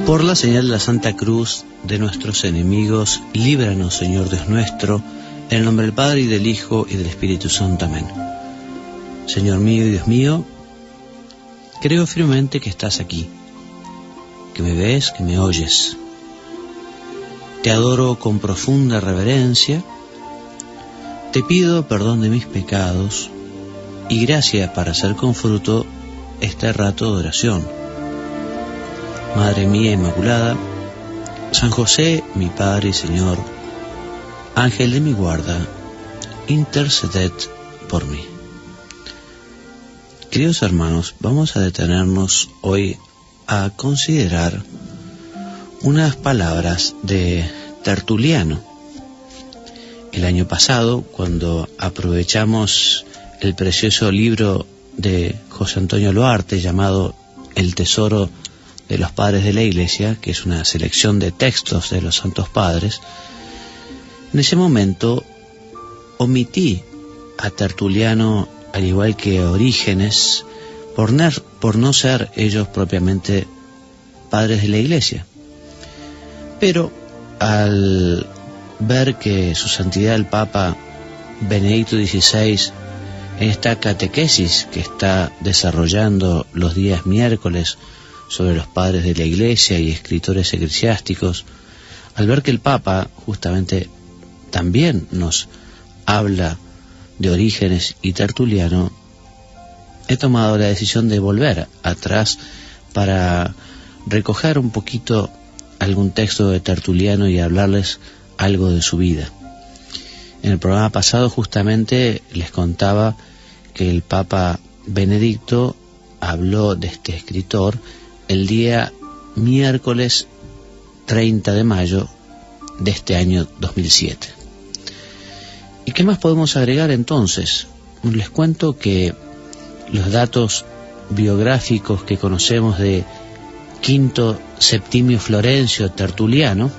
Por la señal de la Santa Cruz de nuestros enemigos, líbranos, Señor Dios nuestro, en el nombre del Padre, y del Hijo, y del Espíritu Santo. Amén. Señor mío y Dios mío, creo firmemente que estás aquí, que me ves, que me oyes. Te adoro con profunda reverencia, te pido perdón de mis pecados y gracia para hacer con fruto este rato de oración. Madre mía Inmaculada, San José, mi Padre y Señor, Ángel de mi guarda, interceded por mí. Queridos hermanos, vamos a detenernos hoy a considerar unas palabras de Tertuliano. El año pasado, cuando aprovechamos el precioso libro de José Antonio Loarte llamado El Tesoro de los Padres de la Iglesia, que es una selección de textos de los Santos Padres, en ese momento omití a Tertuliano, al igual que a Orígenes, por no ser ellos propiamente padres de la Iglesia. Pero al ver que su santidad el Papa Benedicto XVI, en esta catequesis que está desarrollando los días miércoles sobre los padres de la Iglesia y escritores eclesiásticos, al ver que el Papa justamente también nos habla de Orígenes y Tertuliano, he tomado la decisión de volver atrás para recoger un poquito algún texto de Tertuliano y hablarles algo de su vida. En el programa pasado justamente les contaba que el Papa Benedicto habló de este escritor el día miércoles 30 de mayo de este año 2007. ¿Y qué más podemos agregar entonces? Les cuento que los datos biográficos que conocemos de Quinto Septimio Florencio Tertuliano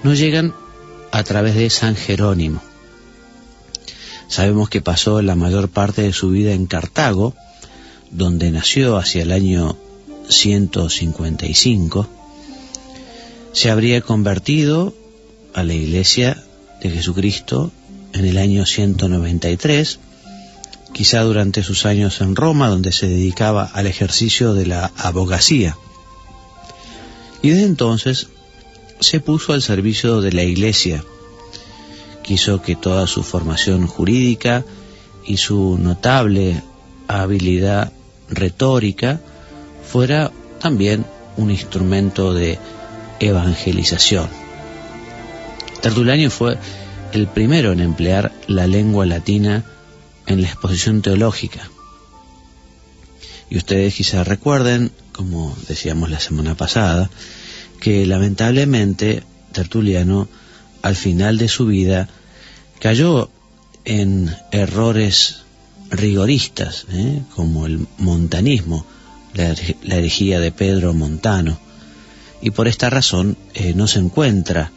nos llegan a través de San Jerónimo. Sabemos que pasó la mayor parte de su vida en Cartago, donde nació hacia el año 155. Se habría convertido a la Iglesia de Jesucristo en el año 193, quizá durante sus años en Roma, donde se dedicaba al ejercicio de la abogacía. Y desde entonces se puso al servicio de la Iglesia. Quiso que toda su formación jurídica y su notable habilidad retórica fuera también un instrumento de evangelización. Tertuliano fue el primero en emplear la lengua latina en la exposición teológica. Y ustedes quizás recuerden, como decíamos la semana pasada, que lamentablemente Tertuliano al final de su vida cayó en errores rigoristas, como el montanismo, la herejía de Pedro Montano, y por esta razón no se encuentra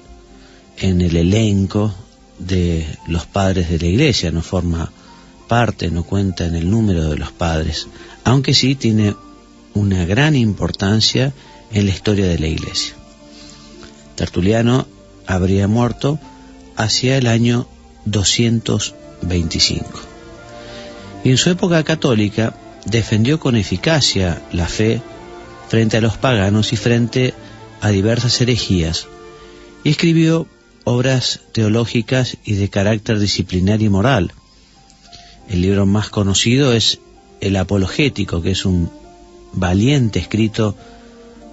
en el elenco de los padres de la Iglesia, no forma parte, no cuenta en el número de los padres, aunque sí tiene una gran importancia en la historia de la Iglesia. Tertuliano habría muerto hacia el año 225. Y en su época católica defendió con eficacia la fe frente a los paganos y frente a diversas herejías, y escribió obras teológicas y de carácter disciplinario y moral. El libro más conocido es el Apologético, que es un valiente escrito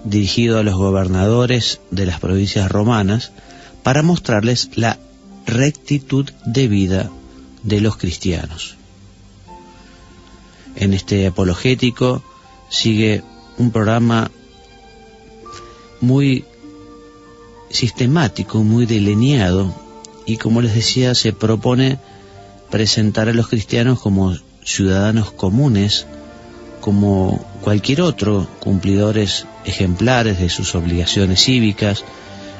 dirigido a los gobernadores de las provincias romanas para mostrarles la rectitud de vida de los cristianos. En este Apologético sigue un programa muy sistemático, muy delineado, y como les decía, se propone presentar a los cristianos como ciudadanos comunes, como cualquier otro, cumplidores ejemplares de sus obligaciones cívicas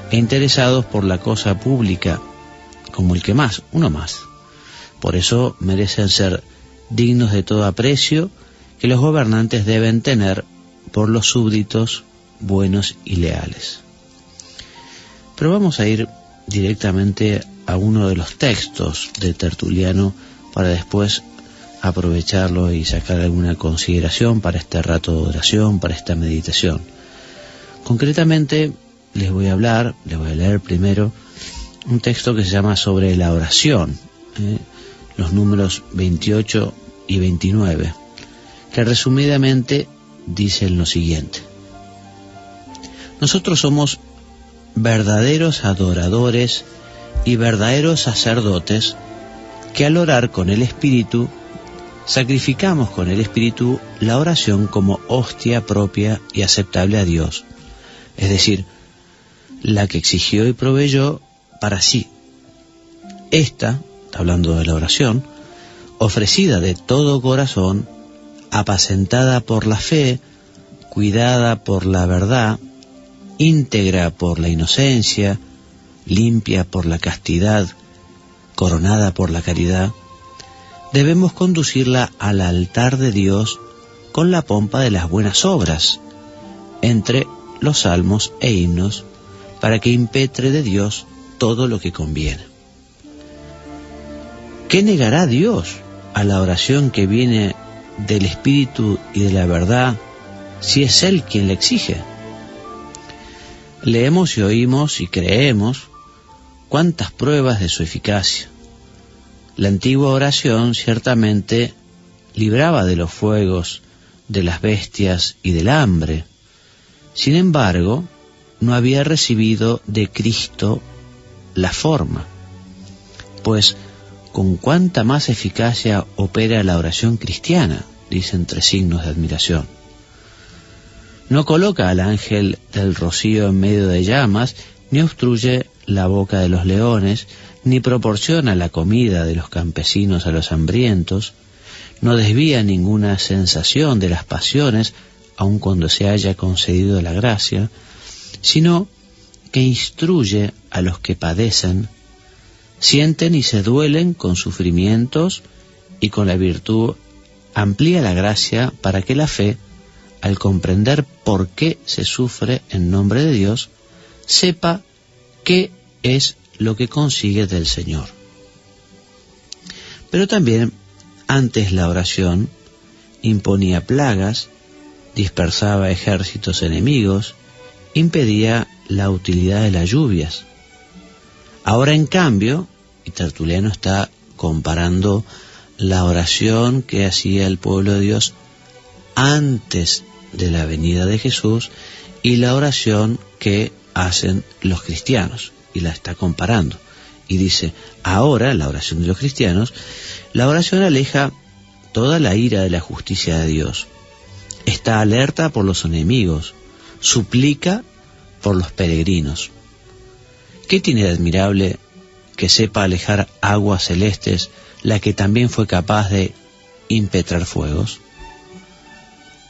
e interesados por la cosa pública, como el que más, uno más. Por eso merecen ser dignos de todo aprecio que los gobernantes deben tener por los súbditos buenos y leales. Pero vamos a ir directamente a uno de los textos de Tertuliano para después aprovecharlo y sacar alguna consideración para este rato de oración, para esta meditación. Concretamente les voy a leer primero un texto que se llama Sobre la oración, los números 28 y 29, que resumidamente dicen lo siguiente: nosotros somos verdaderos adoradores y verdaderos sacerdotes que al orar con el Espíritu, sacrificamos con el Espíritu la oración como hostia propia y aceptable a Dios, es decir, la que exigió y proveyó para sí. Esta, está hablando de la oración, ofrecida de todo corazón, apacentada por la fe, cuidada por la verdad, íntegra por la inocencia, limpia por la castidad, coronada por la caridad, debemos conducirla al altar de Dios con la pompa de las buenas obras, entre los salmos e himnos, para que impetre de Dios todo lo que conviene. ¿Qué negará Dios a la oración que viene del Espíritu y de la verdad si es Él quien la exige? Leemos y oímos y creemos cuántas pruebas de su eficacia. La antigua oración ciertamente libraba de los fuegos, de las bestias y del hambre. Sin embargo, no había recibido de Cristo la forma, pues con cuánta más eficacia opera la oración cristiana, dice entre signos de admiración. No coloca al ángel del rocío en medio de llamas, ni obstruye la boca de los leones, ni proporciona la comida de los campesinos a los hambrientos, no desvía ninguna sensación de las pasiones, aun cuando se haya concedido la gracia, sino que instruye a los que padecen, sienten y se duelen con sufrimientos, y con la virtud amplía la gracia para que la fe, al comprender por qué se sufre en nombre de Dios, sepa qué es lo que consigue del Señor. Pero también, antes la oración imponía plagas, dispersaba ejércitos enemigos, impedía la utilidad de las lluvias. Ahora, en cambio, y Tertuliano está comparando la oración que hacía el pueblo de Dios antes de la venida de Jesús y la oración que hacen los cristianos, y la está comparando. Y dice, ahora, la oración de los cristianos, la oración aleja toda la ira de la justicia de Dios, está alerta por los enemigos, suplica por los peregrinos. ¿Qué tiene de admirable que sepa alejar aguas celestes, la que también fue capaz de impetrar fuegos?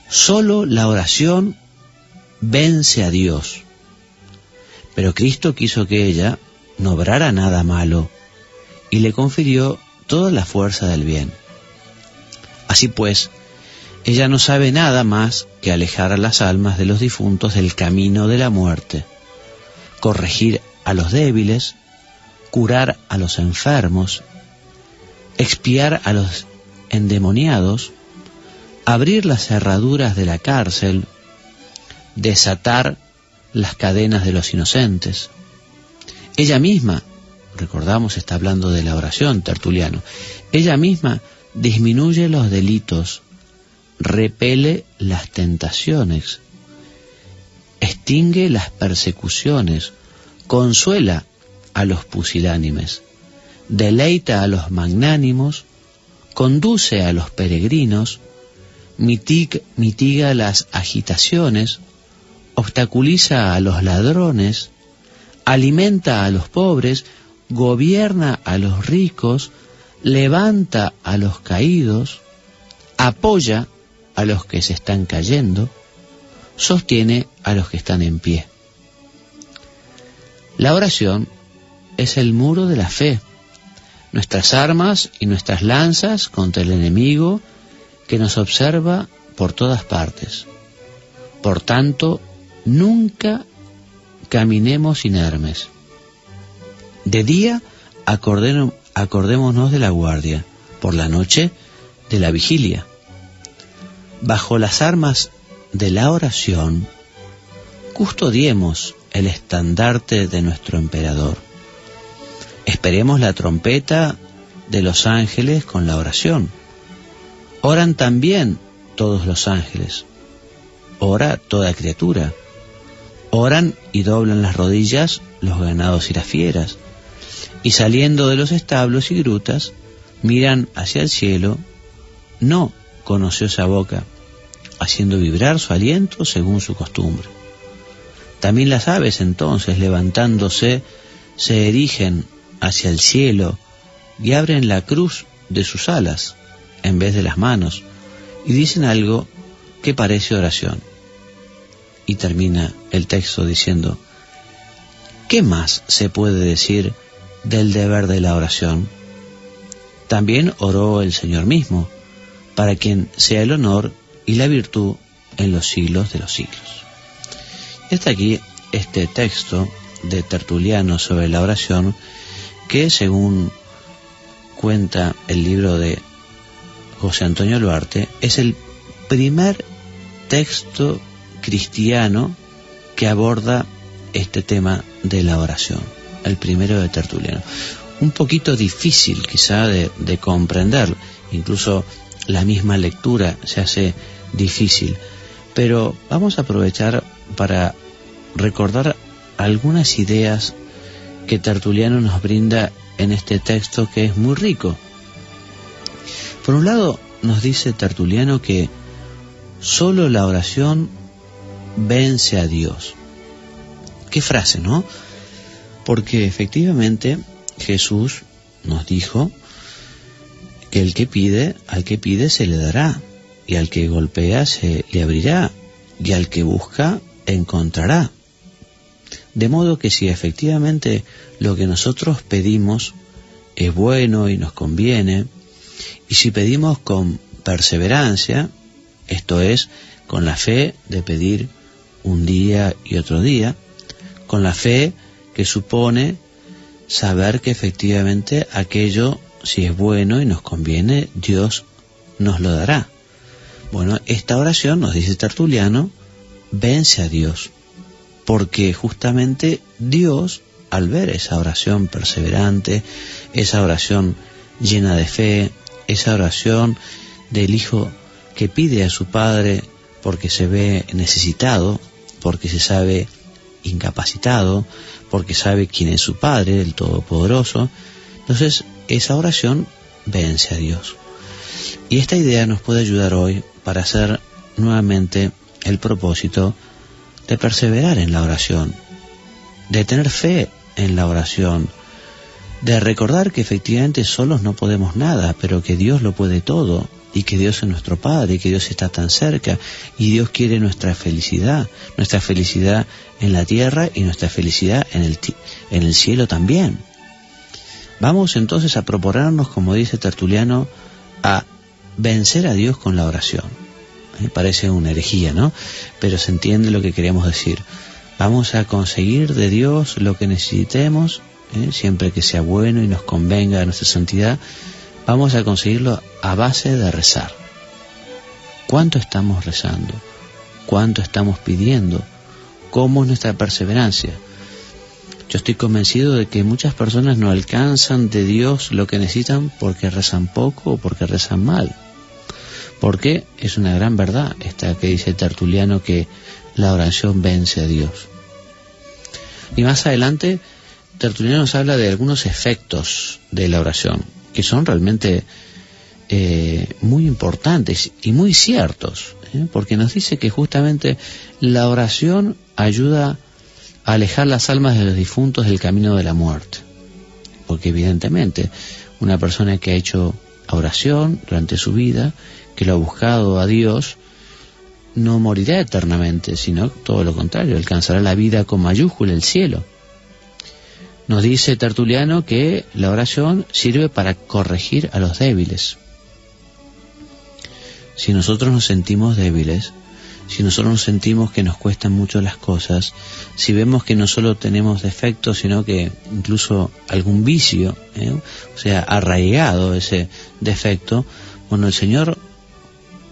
Solo la oración vence a Dios, pero Cristo quiso que ella no obrara nada malo y le confirió toda la fuerza del bien. Así pues, ella no sabe nada más que alejar a las almas de los difuntos del camino de la muerte, corregir a los débiles, curar a los enfermos, expiar a los endemoniados, abrir las cerraduras de la cárcel, desatar las cadenas de los inocentes. Ella misma, recordamos, está hablando de la oración, Tertuliano, ella misma disminuye los delitos, repele las tentaciones, extingue las persecuciones, consuela a los pusilánimes, deleita a los magnánimos, conduce a los peregrinos, mitiga las agitaciones, obstaculiza a los ladrones, alimenta a los pobres, gobierna a los ricos, levanta a los caídos, apoya a los que se están cayendo, sostiene a los que están en pie. La oración es el muro de la fe, nuestras armas y nuestras lanzas contra el enemigo que nos observa por todas partes. Por tanto, nunca caminemos inermes. De día acordémonos de la guardia, por la noche de la vigilia. Bajo las armas de la oración, custodiemos el estandarte de nuestro emperador. Esperemos la trompeta de los ángeles con la oración. Oran también todos los ángeles. Ora toda criatura. Oran y doblan las rodillas los ganados y las fieras. Y saliendo de los establos y grutas, miran hacia el cielo, no con ociosa boca, haciendo vibrar su aliento según su costumbre. También las aves entonces, levantándose, se erigen hacia el cielo y abren la cruz de sus alas en vez de las manos y dicen algo que parece oración. Y termina el texto diciendo: ¿qué más se puede decir del deber de la oración? También oró el Señor mismo, para quien sea el honor y la virtud en los siglos de los siglos. Y hasta aquí este texto de Tertuliano sobre la oración, que según cuenta el libro de José Antonio Luarte, es el primer texto cristiano que aborda este tema de la oración, el primero de Tertuliano. Un poquito difícil quizá de comprender, incluso la misma lectura se hace difícil, pero vamos a aprovechar para recordar algunas ideas que Tertuliano nos brinda en este texto, que es muy rico. Por un lado, nos dice Tertuliano que solo la oración vence a Dios. Qué frase, ¿no? Porque efectivamente Jesús nos dijo que el que pide, al que pide se le dará, y al que golpea se le abrirá, y al que busca encontrará. De modo que si efectivamente lo que nosotros pedimos es bueno y nos conviene, y si pedimos con perseverancia, esto es, con la fe de pedir un día y otro día, con la fe que supone saber que efectivamente aquello, si es bueno y nos conviene, Dios nos lo dará. Bueno, esta oración, nos dice Tertuliano, vence a Dios, porque justamente Dios, al ver esa oración perseverante, esa oración llena de fe, esa oración del hijo que pide a su padre porque se ve necesitado, porque se sabe incapacitado, porque sabe quién es su Padre, el Todopoderoso, entonces esa oración vence a Dios. Y esta idea nos puede ayudar hoy para hacer nuevamente el propósito de perseverar en la oración, de tener fe en la oración, de recordar que efectivamente solos no podemos nada, pero que Dios lo puede todo, y que Dios es nuestro Padre, y que Dios está tan cerca, y Dios quiere nuestra felicidad en la tierra y nuestra felicidad en el cielo también. Vamos entonces a proponernos, como dice Tertuliano, a vencer a Dios con la oración. Parece una herejía, ¿no? Pero se entiende lo que queremos decir. Vamos a conseguir de Dios lo que necesitemos, siempre que sea bueno y nos convenga a nuestra santidad. Vamos a conseguirlo a base de rezar. ¿Cuánto estamos rezando? ¿Cuánto estamos pidiendo? ¿Cómo es nuestra perseverancia? Yo estoy convencido de que muchas personas no alcanzan de Dios lo que necesitan porque rezan poco o porque rezan mal. Porque es una gran verdad esta que dice Tertuliano, que la oración vence a Dios. Y más adelante Tertuliano nos habla de algunos efectos de la oración, que son realmente muy importantes y muy ciertos, porque nos dice que justamente la oración ayuda a alejar las almas de los difuntos del camino de la muerte, porque evidentemente una persona que ha hecho oración durante su vida, que lo ha buscado a Dios, no morirá eternamente, sino todo lo contrario, alcanzará la vida con mayúscula, el cielo. Nos dice Tertuliano que la oración sirve para corregir a los débiles. Si nosotros nos sentimos débiles, si nosotros sentimos que nos cuestan mucho las cosas, si vemos que no solo tenemos defectos, sino que incluso algún vicio, o sea, arraigado ese defecto, bueno, el Señor,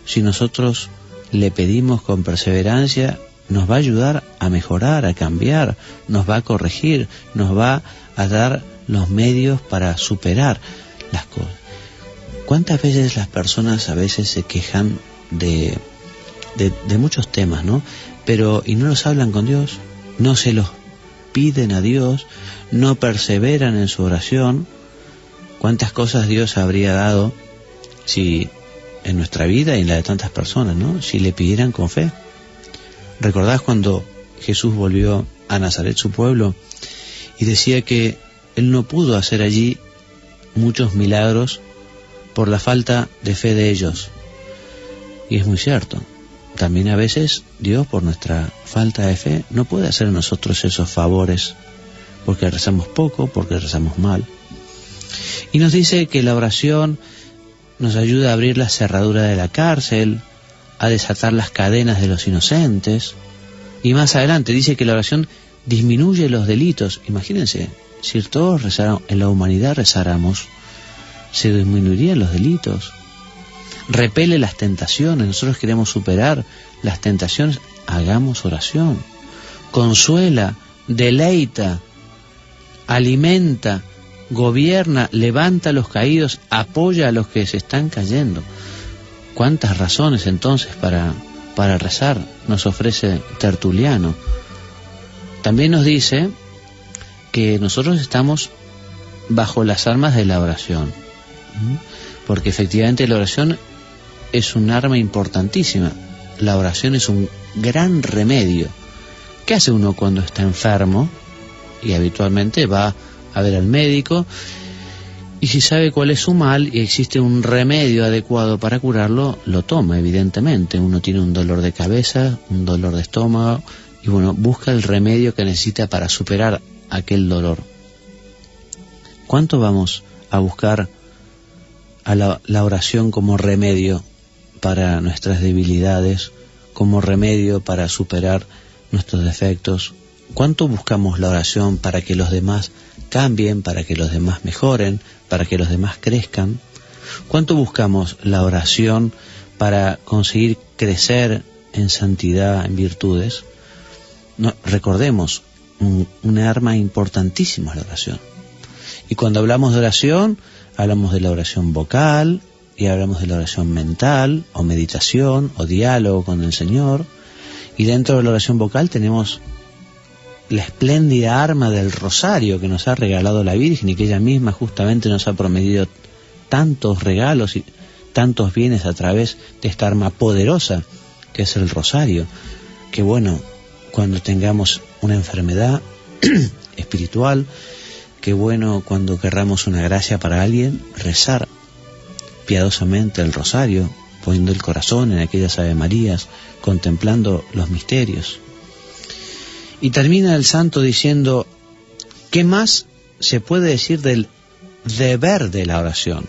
si nosotros le pedimos con perseverancia, nos va a ayudar a mejorar, a cambiar, nos va a corregir, nos va a dar los medios para superar las cosas. ¿Cuántas veces las personas a veces se quejan de muchos temas, ¿no? Y no los hablan con Dios, no se los piden a Dios, no perseveran en su oración? ¿Cuántas cosas Dios habría dado si en nuestra vida y en la de tantas personas, ¿no?, si le pidieran con fe? ¿Recordás cuando Jesús volvió a Nazaret, su pueblo, y decía que Él no pudo hacer allí muchos milagros por la falta de fe de ellos? Y es muy cierto. También a veces Dios, por nuestra falta de fe, no puede hacer a nosotros esos favores, porque rezamos poco, porque rezamos mal. Y nos dice que la oración nos ayuda a abrir la cerradura de la cárcel, a desatar las cadenas de los inocentes. Y más adelante dice que la oración disminuye los delitos. Imagínense, si todos en la humanidad rezáramos, se disminuirían los delitos. Repele las tentaciones. Nosotros queremos superar las tentaciones, hagamos oración. Consuela, deleita, alimenta, gobierna, levanta a los caídos, apoya a los que se están cayendo. ¿Cuántas razones entonces para rezar nos ofrece Tertuliano? También nos dice que nosotros estamos bajo las armas de la oración, porque efectivamente la oración es un arma importantísima. La oración es un gran remedio. ¿Qué hace uno cuando está enfermo? Y habitualmente va a ver al médico, y si sabe cuál es su mal y existe un remedio adecuado para curarlo, lo toma, evidentemente. Uno tiene un dolor de cabeza, un dolor de estómago, y bueno, busca el remedio que necesita para superar aquel dolor. ¿Cuánto vamos a buscar a la oración como remedio para nuestras debilidades, como remedio para superar nuestros defectos? ¿Cuánto buscamos la oración para que los demás cambien, para que los demás mejoren, para que los demás crezcan? ¿Cuánto buscamos la oración para conseguir crecer en santidad, en virtudes? No, recordemos, una arma importantísima es la oración. Y cuando hablamos de oración, hablamos de la oración vocal, y hablamos de la oración mental, o meditación, o diálogo con el Señor. Y dentro de la oración vocal tenemos la espléndida arma del rosario que nos ha regalado la Virgen, y que ella misma justamente nos ha prometido tantos regalos y tantos bienes a través de esta arma poderosa que es el rosario. Que bueno, cuando tengamos una enfermedad espiritual, qué bueno cuando querramos una gracia para alguien, rezar piadosamente el rosario, poniendo el corazón en aquellas Ave Marías, contemplando los misterios. Y termina el santo diciendo, ¿qué más se puede decir del deber de la oración?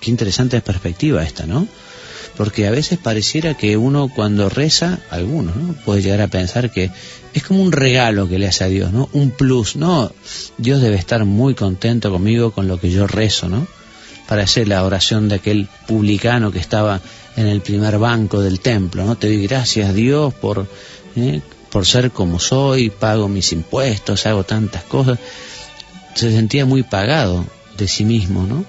Qué interesante perspectiva esta, ¿no? Porque a veces pareciera que uno cuando reza, algunos, ¿no?, puede llegar a pensar que es como un regalo que le hace a Dios, ¿no? Un plus, ¿no? Dios debe estar muy contento conmigo con lo que yo rezo, ¿no? Parece la oración de aquel publicano que estaba en el primer banco del templo, ¿no? Te doy gracias, Dios, por ser como soy, pago mis impuestos, hago tantas cosas. Se sentía muy pagado de sí mismo, ¿no?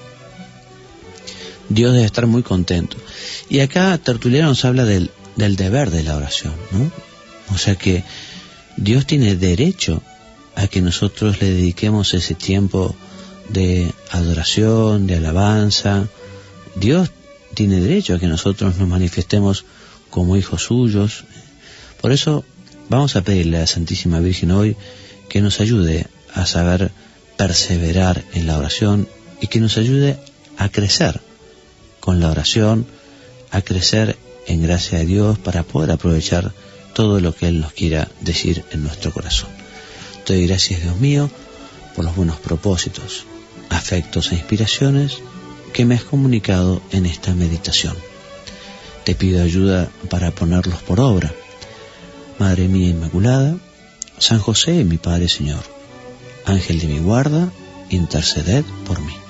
Dios debe estar muy contento. Y acá Tertuliano nos habla del deber de la oración, ¿no? O sea que Dios tiene derecho a que nosotros le dediquemos ese tiempo de adoración, de alabanza. Dios tiene derecho a que nosotros nos manifestemos como hijos suyos. Por eso vamos a pedirle a la Santísima Virgen hoy que nos ayude a saber perseverar en la oración y que nos ayude a crecer con la oración, a crecer en gracia de Dios para poder aprovechar todo lo que Él nos quiera decir en nuestro corazón. Te doy gracias, Dios mío, por los buenos propósitos, afectos e inspiraciones que me has comunicado en esta meditación. te pido ayuda para ponerlos por obra. Madre mía Inmaculada, San José, mi Padre Señor, Ángel de mi guarda, interceded por mí.